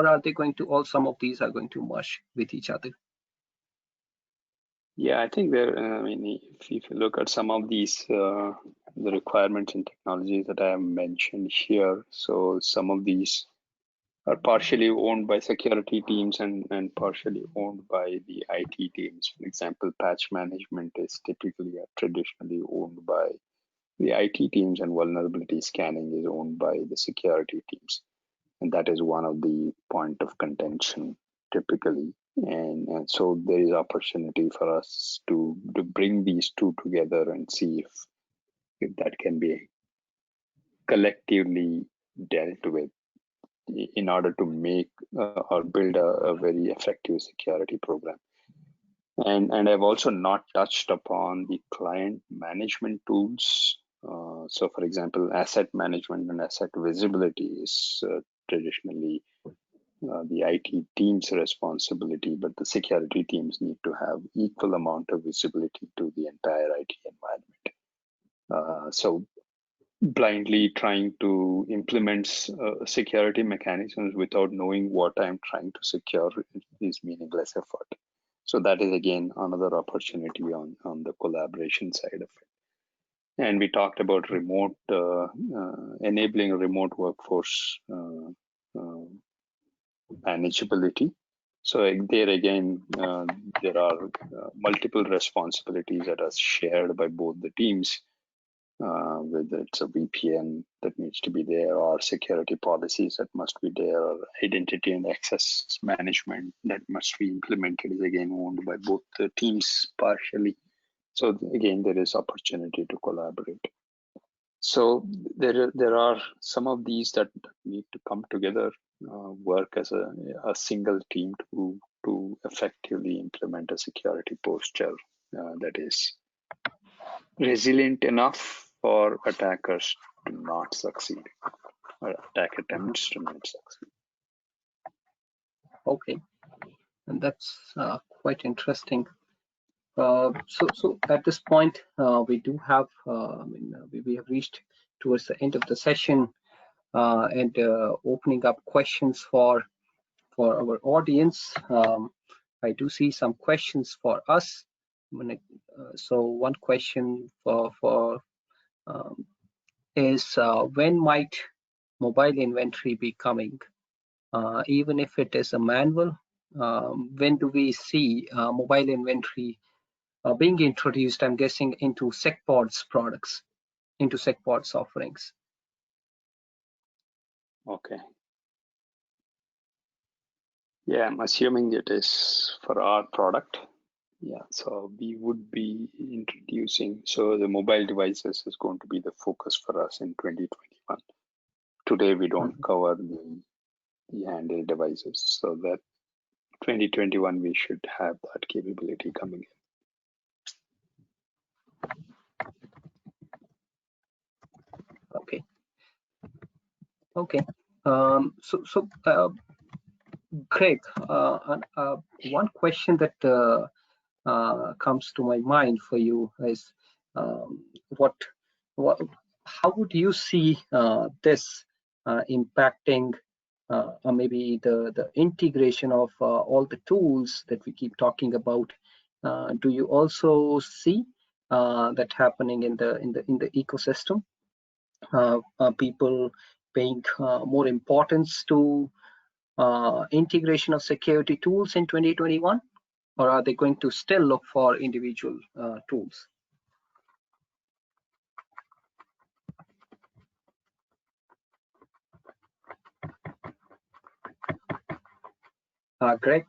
are they going to, all some of these are going to merge with each other? Yeah, I think I mean, if you look at some of these, the requirements and technologies that I have mentioned here, so some of these are partially owned by security teams and partially owned by the IT teams. For example, patch management is typically traditionally owned by the IT teams, and vulnerability scanning is owned by the security teams. And that is one of the point of contention typically. And so there is opportunity for us to bring these two together and see if that can be collectively dealt with in order to make or build a very effective security program. And I've also not touched upon the client management tools. So for example, asset management and asset visibility is traditionally the IT team's responsibility, but the security teams need to have equal amount of visibility to the entire IT environment. So blindly trying to implement security mechanisms without knowing what I'm trying to secure is meaningless effort. So that is again another opportunity on the collaboration side of it. And we talked about remote enabling remote workforce manageability. So there again, there are multiple responsibilities that are shared by both the teams, whether it's a VPN that needs to be there, or security policies that must be there, or identity and access management that must be implemented is again owned by both the teams partially. So again, there is opportunity to collaborate. So there are some of these that need to come together, work as a single team to effectively implement a security posture that is resilient enough for attackers to not succeed, or attack attempts to not succeed. Okay, and that's quite interesting. So at this point, we do have, we have reached towards the end of the session, and opening up questions for our audience. I do see some questions for us. So one question is when might mobile inventory be coming? Even if it is a manual, when do we see mobile inventory being introduced? I'm guessing into SecPod's products, into SecPod's offerings. Okay. Yeah, I'm assuming it is for our product. Yeah, so we would be introducing, so the mobile devices is going to be the focus for us in 2021. Today, we don't cover the handheld devices, so that 2021, we should have that capability coming in. Okay. Okay. Craig, one question that comes to my mind for you is how would you see this impacting maybe the integration of all the tools that we keep talking about? Do you also see that happening in the ecosystem? People paying more importance to integration of security tools in 2021, or are they going to still look for individual tools? Greg?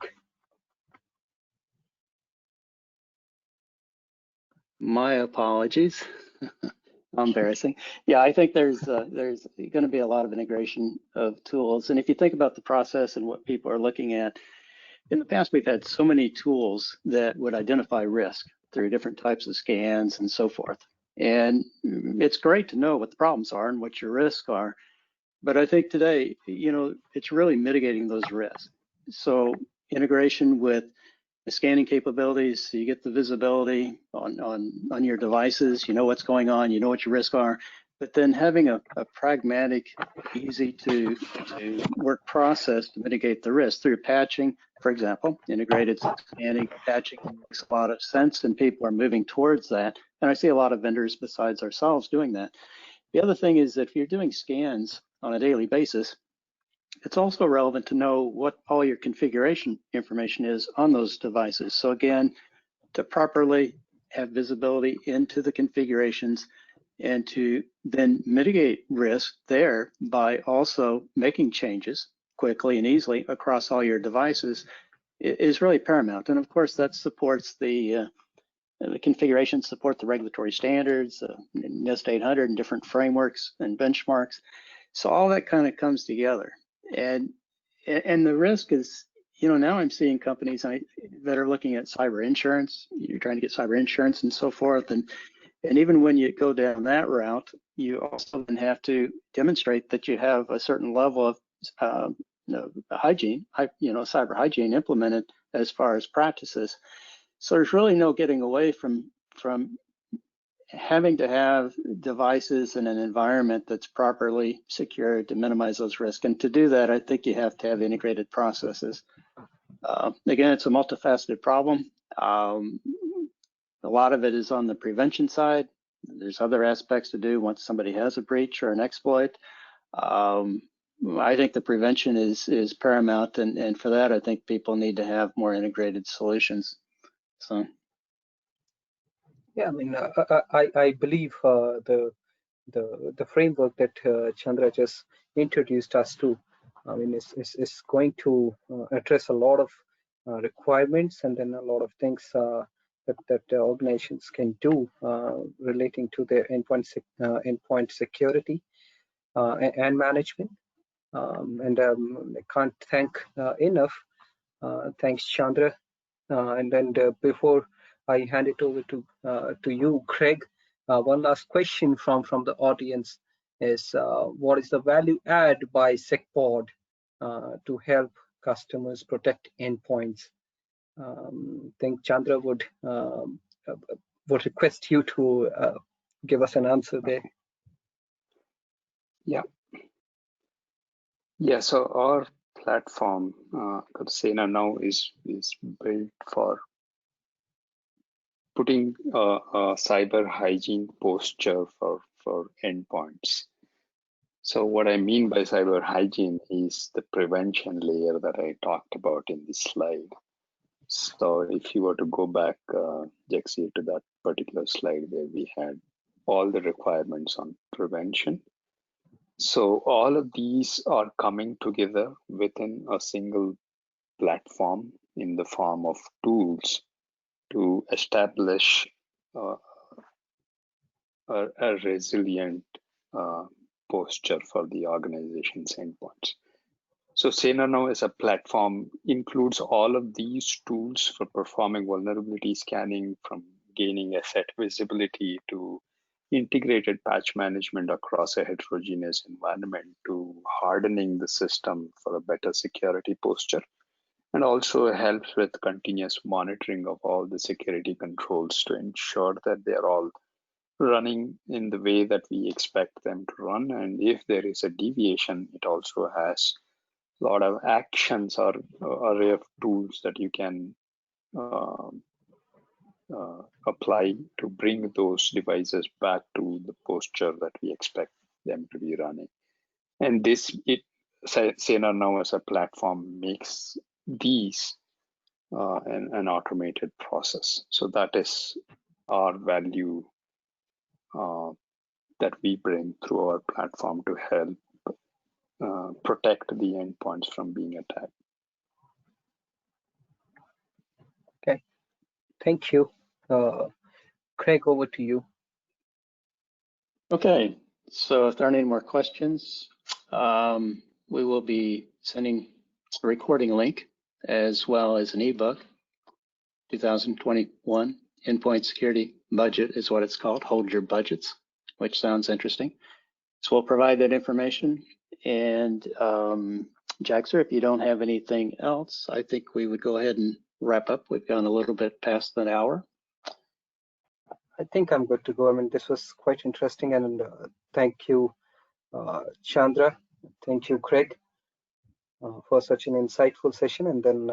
My apologies. Embarrassing. Yeah, I think there's going to be a lot of integration of tools. And if you think about the process and what people are looking at, in the past, we've had so many tools that would identify risk through different types of scans and so forth. And it's great to know what the problems are and what your risks are. But I think today, it's really mitigating those risks. So integration with the scanning capabilities, so you get the visibility on your devices, you know what's going on, you know what your risks are, but then having a pragmatic, easy to work process to mitigate the risk through patching, for example. Integrated scanning, patching makes a lot of sense, and people are moving towards that. And I see a lot of vendors besides ourselves doing that. The other thing is that if you're doing scans on a daily basis, it's also relevant to know what all your configuration information is on those devices. So again, to properly have visibility into the configurations and to then mitigate risk there by also making changes quickly and easily across all your devices is really paramount. And of course, that supports the configurations support the regulatory standards, NIST 800 and different frameworks and benchmarks. So all that kind of comes together. And the risk is, now I'm seeing companies that are looking at cyber insurance. You're trying to get cyber insurance and so forth. And even when you go down that route, you also then have to demonstrate that you have a certain level of hygiene, cyber hygiene implemented as far as practices. So there's really no getting away from having to have devices in an environment that's properly secured to minimize those risks. And to do that, I think you have to have integrated processes. Again, it's a multifaceted problem. A lot of it is on the prevention side. There's other aspects to do once somebody has a breach or an exploit. I think the prevention is paramount, and for that, I think people need to have more integrated solutions. So. Yeah, I mean, I believe the framework that Chandra just introduced us to, I mean, is going to address a lot of requirements and then a lot of things that organizations can do relating to their endpoint security and management. I can't thank enough. Thanks, Chandra. And then before I hand it over to you, Craig, one last question from the audience is, what is the value add by SecPod to help customers protect endpoints? I think Chandra would request you to give us an answer there. Yeah, so our platform, Sena now is built for putting a cyber hygiene posture for endpoints. So what I mean by cyber hygiene is the prevention layer that I talked about in this slide. So if you were to go back, Jexi, to that particular slide where we had all the requirements on prevention. So all of these are coming together within a single platform in the form of tools to establish a resilient posture for the organization's endpoints. So Sena now as a platform includes all of these tools for performing vulnerability scanning, from gaining asset visibility to integrated patch management across a heterogeneous environment to hardening the system for a better security posture, and also helps with continuous monitoring of all the security controls to ensure that they're all running in the way that we expect them to run. And if there is a deviation, it also has a lot of actions or array of tools that you can apply to bring those devices back to the posture that we expect them to be running. And Sena now as a platform makes these an automated process. So that is our value that we bring through our platform to help protect the endpoints from being attacked. Okay, thank you. Craig, over to you. Okay, so if there aren't any more questions, we will be sending a recording link as well as an ebook. 2021 Endpoint Security Budget is what it's called. Hold Your Budgets, which sounds interesting. So we'll provide that information. And Jaxer, if you don't have anything else, I think we would go ahead and wrap up. We've gone a little bit past an hour. I think I'm good to go. I mean, this was quite interesting, and thank you, Chandra. Thank you, Craig, for such an insightful session. And then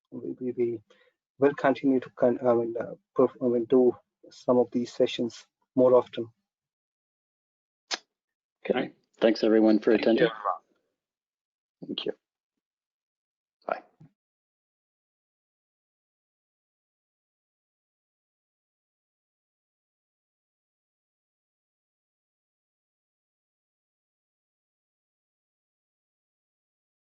we will continue to do some of these sessions more often. Okay. Thanks everyone for attending. Thank you.